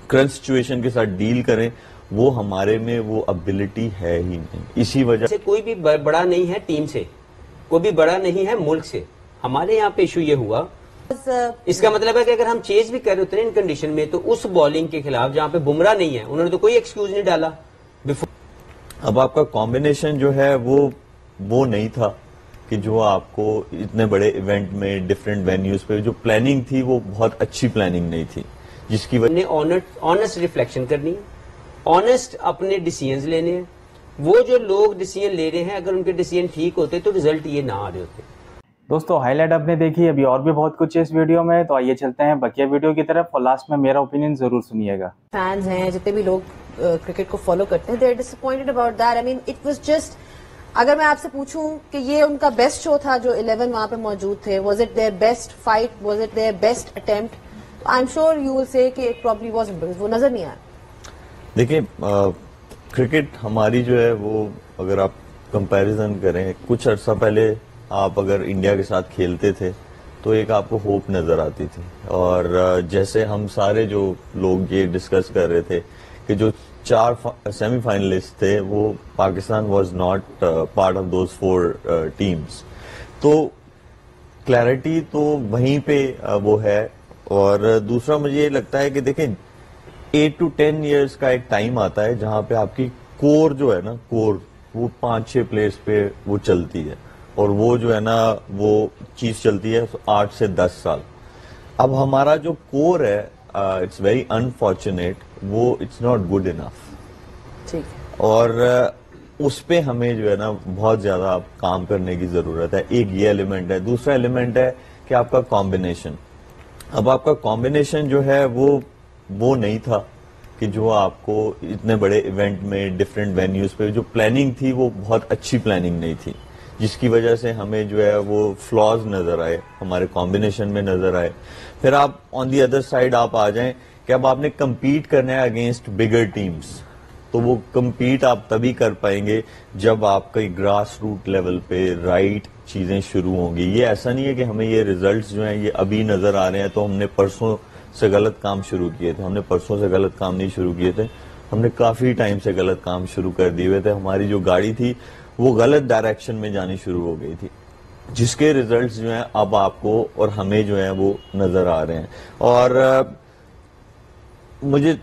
Current situation کے ساتھ deal کریں، وہ ہمارے میں وہ ابیلٹی ہے ہی نہیں. اسی وجہ سے کوئی بھی بڑا نہیں ہے ٹیم سے، کوئی بھی بڑا نہیں ہے ملک سے. ہمارے یہاں پہ ایشو یہ ہوا، اس کا مطلب ہے کہ اگر ہم چیز بھی کر رہے ہوتے ہیں ان کنڈیشن میں تو اس بالنگ کے خلاف جہاں پہ بمراہ نہیں ہے انہوں نے تو کوئی ایکسکیوز نہیں ڈالا. اب آپ کا کمبینیشن جو ہے وہ نہیں تھا کہ جو آپ کو اتنے بڑے ایونٹ میں ڈفرینٹ وینیوز پہ جو پلاننگ تھی وہ بہت اچھی پلاننگ نہیں تھی، جس کی وجہ آنےسٹ ریفلیکشن کرنی ہے، آنےسٹ اپنے ڈیسیژنز لینے ہیں. وہ جو لوگ ڈیسیژن لے رہے ہیں اگر ان کے ڈیسیژن ٹھیک ہوتے تو رزلٹ یہ نہ آ رہے ہوتے. دوستو ہائی لائٹ آپ نے دیکھی، ابھی اور بھی بہت کچھ ہے اس ویڈیو میں، تو آئیے چلتے ہیں بقیہ ویڈیو کی طرف اور لاسٹ میں میرا اوپینین ضرور سنیے گا. فینز ہیں جتنے بھی لوگ کرکٹ کو فالو کرتے ہیں، they are disappointed about that. I mean it was just, اگر میں آپ سے پوچھوں کہ یہ ان کا بیسٹ شو تھا جو 11 وہاں پہ موجود تھے، was it their best fight, was it their best attempt? I am sure you will say کہ اٹ پرابلی وازنٹ، بیکاز وہ نظر نہیں آیا. دیکھیں کرکٹ ہماری جو ہے وہ اگر آپ کمپیریزن کریں، کچھ عرصہ پہلے آپ اگر انڈیا کے ساتھ کھیلتے تھے تو ایک آپ کو ہوپ نظر آتی تھی، اور جیسے ہم سارے جو لوگ یہ ڈسکس کر رہے تھے کہ جو 4 سیمی فائنلسٹ تھے وہ Pakistan was not part of those 4 teams, تو کلیئرٹی تو وہیں پہ وہ ہے. اور دوسرا مجھے یہ لگتا ہے کہ دیکھیں 8 to 10 ایئرس کا ایک ٹائم آتا ہے جہاں پہ آپ کی کور جو ہے نا، کور وہ 5-6 پلیئرس پہ وہ چلتی ہے، اور وہ جو ہے نا وہ چیز چلتی ہے 8 سے 10 سال. اب ہمارا جو کور ہے اٹس ویری انفارچونیٹ، وہ اٹس ناٹ گڈ انف، اور اس پہ ہمیں جو ہے نا بہت زیادہ کام کرنے کی ضرورت ہے. ایک یہ ایلیمنٹ ہے. دوسرا ایلیمنٹ ہے کہ آپ کا کمبینیشن. اب آپ کا کمبینیشن جو ہے وہ نہیں تھا کہ جو آپ کو اتنے بڑے ایونٹ میں ڈفرینٹ وینیوز پہ جو پلاننگ تھی وہ بہت اچھی پلاننگ نہیں تھی، جس کی وجہ سے ہمیں جو ہے وہ فلاز نظر آئے، ہمارے کمبینیشن میں نظر آئے. پھر آپ آن دی ادر سائڈ آپ آ جائیں کہ اب آپ نے کمپیٹ کرنا ہے اگینسٹ بگر ٹیمز، تو وہ کمپیٹ آپ تبھی کر پائیں گے جب آپ کا گراس روٹ لیول پہ رائٹ چیزیں شروع ہوں گی. یہ ایسا نہیں ہے کہ ہمیں یہ ریزلٹس جو ہیں یہ ابھی نظر آ رہے ہیں تو ہم نے پرسوں سے غلط کام شروع کیے تھے. ہم نے پرسوں سے غلط کام نہیں شروع کیے تھے، ہم نے کافی ٹائم سے غلط کام شروع کر دیے ہوئے تھے. ہماری جو گاڑی تھی وہ غلط ڈائریکشن میں جانی شروع ہو گئی تھی، جس کے ریزلٹس جو ہیں اب آپ کو اور ہمیں جو ہیں وہ نظر آ رہے ہیں. اور مجھے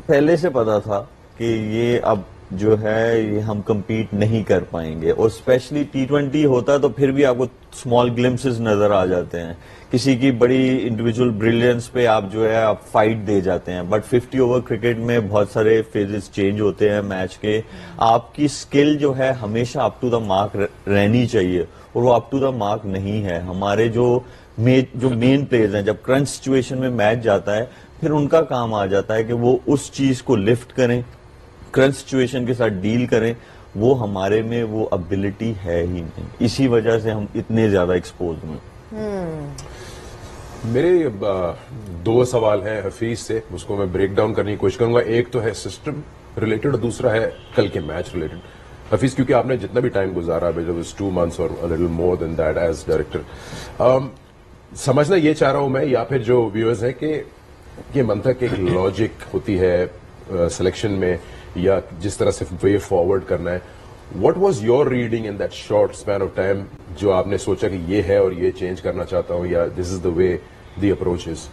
پہلے سے پتا تھا کہ یہ اب جو ہے یہ ہم کمپیٹ نہیں کر پائیں گے، اور اسپیشلی T20 ہوتا تو پھر بھی آپ کو اسمال گلمسز نظر آ جاتے ہیں، کسی کی بڑی انڈیویجول بریلینس پہ آپ جو ہے آپ فائٹ دے جاتے ہیں. بٹ 50 اوور کرکٹ میں بہت سارے فیزز چینج ہوتے ہیں میچ کے. آپ کی سکل جو ہے ہمیشہ اپ ٹو دا مارک رہنی چاہیے، اور وہ اپ ٹو دا مارک نہیں ہے. ہمارے جو مین پلیئرز ہیں جب کرنٹ سچویشن میں میچ جاتا ہے پھر ان کا کام آ جاتا ہے کہ وہ اس چیز کو لفٹ کریں، کرنٹ سچویشن کے ساتھ ڈیل کریں. وہ ہمارے میں وہ ابیلٹی ہے ہی نہیں، اسی وجہ سے ہم اتنے زیادہ ایکسپوز ہیں. میرے 2 سوال ہیں حفیظ سے، اس کو میں بریک ڈاؤن کرنے کی کوشش کروں گا. ایک تو ہے سسٹم ریلیٹڈ اور دوسرا ہے کل کے میچ ریلیٹڈ. حفیظ، کیونکہ آپ نے جتنا بھی ٹائم گزارا 2 months اور a little more than that as director, سمجھنا یہ چاہ رہا ہوں میں یا پھر جو ویورز ہیں کہ یہ منطق ایک لاجک ہوتی ہے سلیکشن میں یا جس طرح سے وے فارورڈ کرنا ہے. What was your reading in that short span of time جو آپ نے سوچا کہ یہ ہے اور یہ چینج کرنا چاہتا ہوں یا دس از دا وے دی اپروچ از؟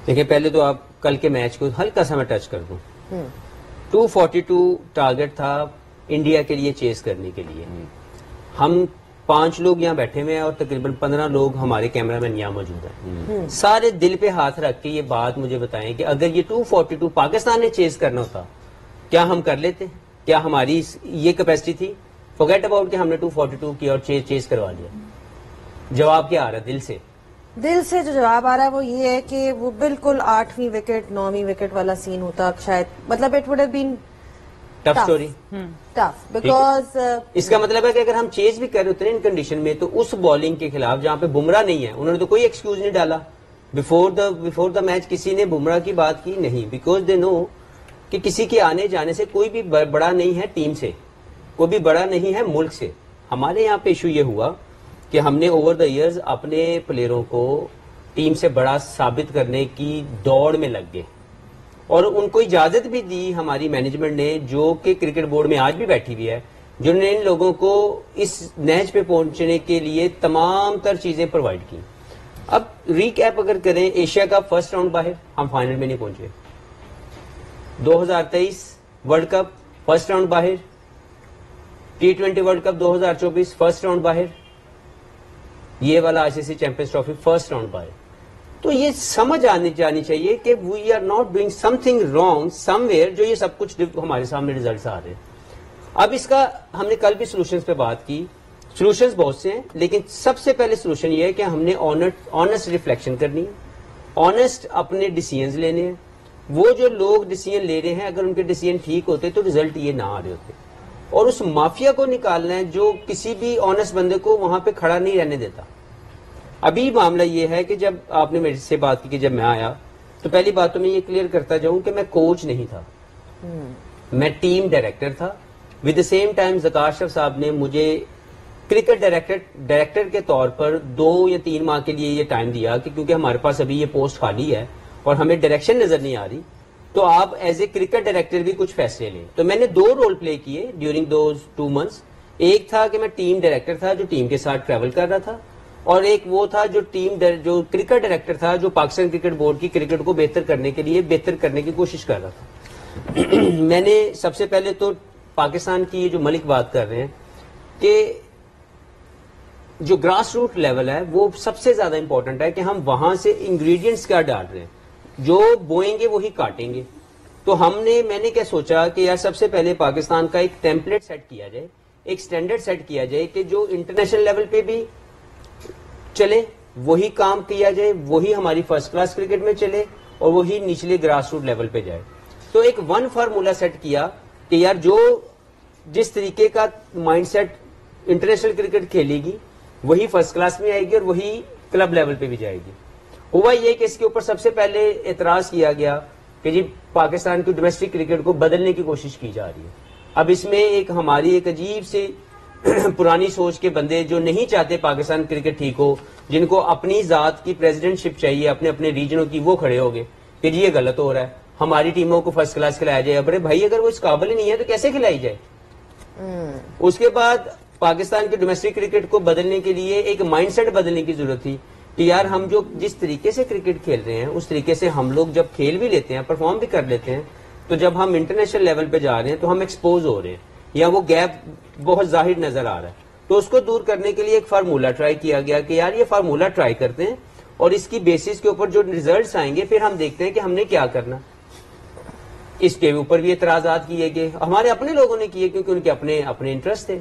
دیکھیں پہلے تو آپ کل کے میچ کو ہلکا سا میں ٹچ کر دوں. 242 ٹارگٹ تھا انڈیا کے لیے چیز کرنے کے لیے. ہم 5 لوگ یہاں بیٹھے ہوئے ہیں اور تقریباً 15 لوگ ہمارے کیمرہ مین یہاں موجود ہیں. سارے دل پہ ہاتھ رکھ کے یہ بات مجھے بتائیں کہ اگر یہ 242 پاکستان نے چیز کرنا ہوتا کیا ہم کر لیتے؟ کیا ہماری یہ کیپیسٹی تھی؟ فورگیٹ اباؤٹ کہ ہم نے 242 کیا اور چیز کروا لیا. جواب کیا آ رہا ہے دل سے؟ دل سے جو جواب آ رہا ہے وہ یہ ہے کہ وہ بالکل 8ویں وکٹ 9ویں وکٹ والا سین ہوتا شاید، مطلب it would have been tough story, tough because اس کا مطلب ہے کہ اگر ہم چیز بھی کر رہے ہوتے ہیں ان کنڈیشن میں تو اس بالنگ کے خلاف جہاں پہ بمراہ نہیں ہے انہوں نے تو کوئی ایکسکیوز نہیں ڈالا. بفور دا میچ کسی نے بمراہ کی بات کی نہیں، بیکاز دے نو کہ کسی کے آنے جانے سے کوئی بھی بڑا نہیں ہے ٹیم سے، کوئی بھی بڑا نہیں ہے ملک سے. ہمارے یہاں پہ ایشو یہ ہوا کہ ہم نے اوور دا ایئرز اپنے پلیئروں کو ٹیم سے بڑا ثابت کرنے کی دوڑ میں لگ گئے. اور ان کو اجازت بھی دی ہماری مینجمنٹ نے, جو کہ کرکٹ بورڈ میں آج بھی بیٹھی ہوئی ہے, جنہوں نے ان لوگوں کو اس نیچ پہ پہنچنے کے لیے تمام تر چیزیں پرووائڈ کی. اب ریکیپ اگر کریں, ایشیا کپ فرسٹ راؤنڈ باہر, ہم فائنل میں نہیں پہنچے. 2023 ورلڈ کپ فرسٹ راؤنڈ باہر, T20 world cup 2024 first round باہر, یہ والا ICC champions trophy first round باہر. تو یہ سمجھ آنی جانی چاہیے کہ we are not doing something wrong somewhere, جو یہ سب کچھ ہمارے سامنے ریزلٹس آ رہے ہیں. اب اس کا ہم نے کل بھی سولوشنز پہ بات کی. سولوشنز بہت سے ہیں, لیکن سب سے پہلے سولوشن یہ ہے کہ ہم نے آنےسٹ ریفلیکشن کرنی ہے, آنےسٹ اپنے ڈیسیژنز لینے ہیں. وہ جو لوگ ڈیسیژن لے رہے ہیں, اگر ان کے ڈیسیژن ٹھیک ہوتے تو ریزلٹ یہ نہ آ رہے ہوتے. اور اس مافیا کو نکالنا ہے جو کسی بھی آنےسٹ بندے کو وہاں پہ کھڑا نہیں رہنے دیتا. ابھی معاملہ یہ ہے کہ جب آپ نے میرے سے بات کی کہ جب میں آیا, تو پہلی بات تو میں یہ کلیئر کرتا جاؤں کہ میں کوچ نہیں تھا, میں ٹیم ڈائریکٹر تھا. ود دا سیم ٹائم زکار اشرف صاحب نے مجھے کرکٹ ڈائریکٹر کے طور پر 2 یا 3 ماہ کے لیے یہ ٹائم دیا کہ کیونکہ ہمارے پاس ابھی یہ پوسٹ خالی ہے اور ہمیں ڈائریکشن نظر نہیں آ رہی, تو آپ ایز اے کرکٹ ڈائریکٹر بھی کچھ فیصلے لیں. تو میں نے 2 رول پلے کیے ڈیورنگ دوز 2 months. ایک تھا کہ میں ٹیم ڈائریکٹر تھا جو ٹیم کے ساتھ ٹریول کر رہا تھا, اور ایک وہ تھا جو جو کرکٹ ڈائریکٹر تھا جو پاکستان کرکٹ بورڈ کی کرکٹ کو بہتر کرنے کے لیے بہتر کرنے کی کوشش کر رہا تھا. میں نے سب سے پہلے تو پاکستان کی یہ جو ملک بات کر رہے ہیں کہ جو گراس روٹ لیول ہے وہ سب سے زیادہ امپورٹنٹ ہے کہ ہم وہاں سے انگریڈینٹس کیا ڈال رہے ہیں, جو بوئیں گے وہی کاٹیں گے. تو میں نے کیا سوچا کہ یار سب سے پہلے پاکستان کا ایک ٹیمپلیٹ سیٹ کیا جائے, ایک سٹینڈرڈ سیٹ کیا جائے کہ جو انٹرنیشنل لیول پہ بھی چلے, وہی کام کیا جائے, وہی ہماری فرسٹ کلاس کرکٹ میں چلے, اور وہی نچلے گراس روٹ لیول پہ جائے. تو ایک ون فارمولا سیٹ کیا کہ یار جو جس طریقے کا مائنڈ سیٹ انٹرنیشنل کرکٹ کھیلے گی وہی فرسٹ کلاس میں آئے گی اور وہی کلب لیول پہ بھی جائے گی. ہوا یہ کہ اس کے اوپر سب سے پہلے اعتراض کیا گیا کہ جی پاکستان کی ڈومیسٹک کرکٹ کو بدلنے کی کوشش کی جا رہی ہے. اب اس میں ہماری ایک عجیب سی پرانی سوچ کے بندے جو نہیں چاہتے پاکستان کرکٹ ٹھیک ہو, جن کو اپنی ذات کی پریزیڈنٹ شپ چاہیے اپنے اپنے ریجنوں کی, وہ کھڑے ہو گئے کہ جی یہ غلط ہو رہا ہے, ہماری ٹیموں کو فرسٹ کلاس کھلایا جائے. ابرے بھائی اگر وہ اس قابل ہی نہیں ہے تو کیسے کھلائی جائے؟ اس کے بعد پاکستان کے ڈومیسٹک کرکٹ کو بدلنے کے لیے ایک مائنڈ سیٹ بدلنے کی ضرورت تھی کہ یار ہم جو جس طریقے سے کرکٹ کھیل رہے ہیں اس طریقے سے ہم لوگ جب کھیل بھی لیتے ہیں, پرفارم بھی کر لیتے ہیں, تو جب ہم انٹرنیشنل لیول پہ جا رہے ہیں تو ہم ایکسپوز ہو رہے ہیں یا وہ گیپ بہت ظاہر نظر آ رہا ہے. تو اس کو دور کرنے کے لیے ایک فارمولا ٹرائی کیا گیا کہ یار یہ فارمولا ٹرائی کرتے ہیں اور اس کی بیسس کے اوپر جو ریزلٹس آئیں گے پھر ہم دیکھتے ہیں کہ ہم نے کیا کرنا. اس کے اوپر بھی اعتراضات کیے گئے, ہمارے اپنے لوگوں نے کیے کیونکہ ان کے اپنے انٹرسٹ تھے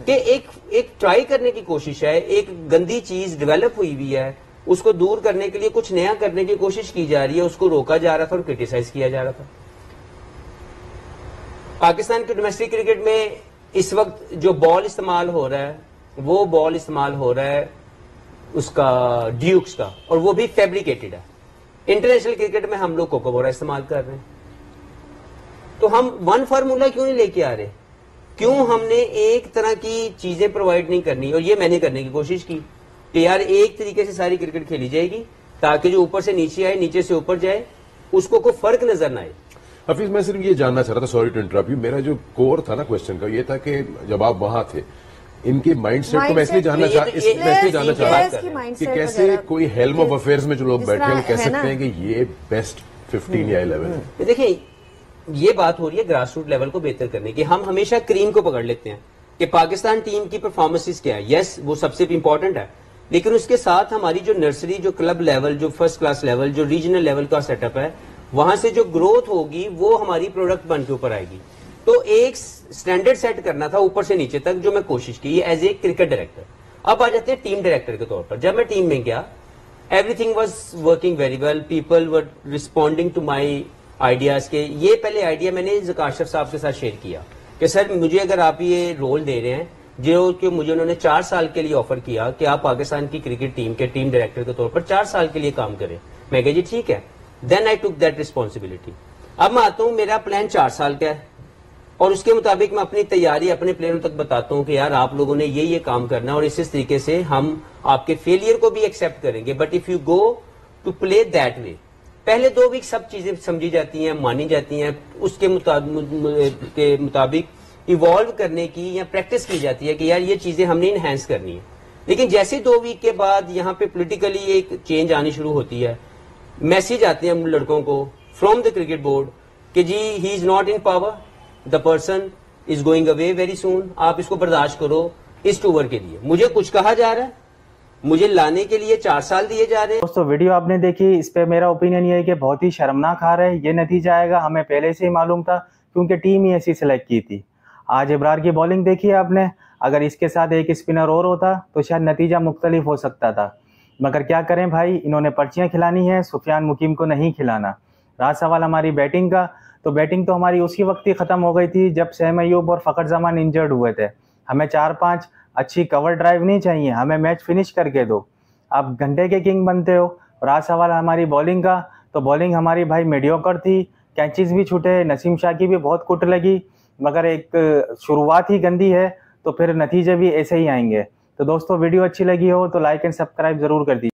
کہ ایک ٹرائی کرنے کی کوشش ہے, ایک گندی چیز ڈیولپ ہوئی ہوئی ہے, اس کو دور کرنے کے لیے کچھ نیا کرنے کی کوشش کی جا رہی ہے, اس کو روکا جا رہا تھا اور کرٹیسائز کیا جا رہا تھا. پاکستان کے ڈومیسٹک کرکٹ میں اس وقت جو بال استعمال ہو رہا ہے وہ بال استعمال ہو رہا ہے اس کا ڈیوکس کا, اور وہ بھی فیبریکیٹڈ ہے. انٹرنیشنل کرکٹ میں ہم لوگ کوکوبورا استعمال کر رہے ہیں. تو ہم ون فارمولا کیوں نہیں لے کے آ رہے؟ کیوں ہم نے ایک طرح کی چیزیں پرووائڈ نہیں کرنی؟ اور یہ میں نے کرنے کی کوشش کی کہ یار ایک طریقے سے ساری کرکٹ کھیلی جائے گی تاکہ جو اوپر سے نیچے آئے نیچے سے اوپر جائے اس کو کوئی فرق نظر نہ آئے. حفیظ میں صرف یہ جاننا چاہ رہا تھا, سوری ٹو انٹرپٹ یو, میرا جو کور تھا نا کوشچن کا یہ تھا کہ جب آپ وہاں تھے ان کی مائنڈ سیٹ کو میں اس لیے جاننا چاہ رہا تھا کہ کیسے کوئی ہیلم آف افیئرز میں جو لوگ بیٹھے ہیں وہ کہہ سکتے ہیں کہ یہ بیسٹ 15 یا 11 ہے. دیکھیں یہ بات ہو رہی ہے گراس روٹ لیول کو بہتر کرنے کی. ہم ہمیشہ کریم کو پکڑ لیتے ہیں کہ پاکستان ٹیم کی پرفارمنسز کیا ہے, یس وہ سب سے امپورٹنٹ ہے, لیکن اس کے ساتھ ہماری جو نرسری, جو کلب لیول, جو فرسٹ کلاس لیول, جو ریجنل لیول کا سیٹ اپ ہے, وہاں سے جو گروتھ ہوگی وہ ہماری پروڈکٹ بن کے اوپر آئے گی. تو ایک سٹینڈرڈ سیٹ کرنا تھا اوپر سے نیچے تک, جو میں کوشش کی ایز اے کرکٹ ڈائریکٹر. اب آ جاتے ہیں ٹیم ڈائریکٹر کے طور پر. جب میں ٹیم میں گیا everything was working very well, people were responding to my ideas کے. یہ پہلے آئیڈیا میں نے زکار اشرف صاحب کے ساتھ شیئر کیا کہ سر مجھے اگر آپ یہ رول دے رہے ہیں جو کہ مجھے انہوں نے 4 سال کے لیے آفر کیا کہ آپ پاکستان کی کرکٹ ٹیم کے ٹیم ڈائریکٹر کے طور پر 4 سال کے لیے کام کریں, میں کہا جی ٹھیک ہے. دین آئی ٹک دیٹ ریسپانسبلٹی. اب میں آتا ہوں, میرا پلان 4 سال کا ہے اور اس کے مطابق میں اپنی تیاری اپنے پلیئروں تک بتاتا ہوں کہ یار آپ لوگوں نے یہ کام کرنا اور اس طریقے سے ہم آپ کے فیلئر کو بھی ایکسپٹ کریں گے, but if you go to play that way پہلے 2 ویک سب چیزیں سمجھی جاتی ہیں، مانی جاتی ہیں، اس کے مطابق ایوالو کرنے کی یا پریکٹس کی جاتی ہے کہ یار یہ چیزیں ہم نے انہینس کرنی ہے. لیکن جیسے 2 ویک کے بعد یہاں پہ پولیٹیکلی ایک چینج آنی شروع ہوتی ہے، میسج آتے ہیں لڑکوں کو فرام دا کرکٹ بورڈ کہ جی he is not in power, the person is going away very soon, آپ اس کو برداشت کرو اس ٹور کے لیے. مجھے کچھ کہا جا رہا ہے، مجھے لانے کے لیے 4 سال دیے جا رہے ہیں. دوستو ویڈیو آپ نے دیکھی، اس پہ میرا اوپینین یہ ہے کہ بہت ہی شرمناک ہار ہے. یہ نتیجہ آئے گا ہمیں پہلے سے ہی معلوم تھا کیونکہ ٹیم ہی ایسی سلیکٹ کی تھی. آج ابرار کی بولنگ دیکھی آپ نے، اگر اس کے ساتھ ایک اسپنر اور ہوتا تو شاید نتیجہ مختلف ہو سکتا تھا. مگر کیا کریں بھائی، انہوں نے پرچیاں کھلانی ہیں، سفیان مقیم کو نہیں کھلانا. رہا سوال ہماری بیٹنگ کا، تو بیٹنگ تو ہماری اسی وقت ہی ختم ہو گئی تھی جب سیم ایوب اور فخر زمان انجرڈ ہوئے تھے. ہمیں 4-5 اچھی کور ڈرائیو نہیں چاہیے، ہمیں میچ فنش کر کے دو. آپ گھنٹے کے کنگ بنتے ہو. رہا سوال ہماری بولنگ کا، تو بولنگ ہماری بھائی میڈیوکر تھی، کیچز بھی چھوٹے، نسیم شاہ کی بھی بہت کٹ لگی، مگر ایک شروعات ہی گندی ہے تو پھر نتیجے بھی ایسے ہی آئیں گے. تو دوستو ویڈیو اچھی لگی ہو تو لائک اینڈ سبسکرائب ضرور کر دیجیے.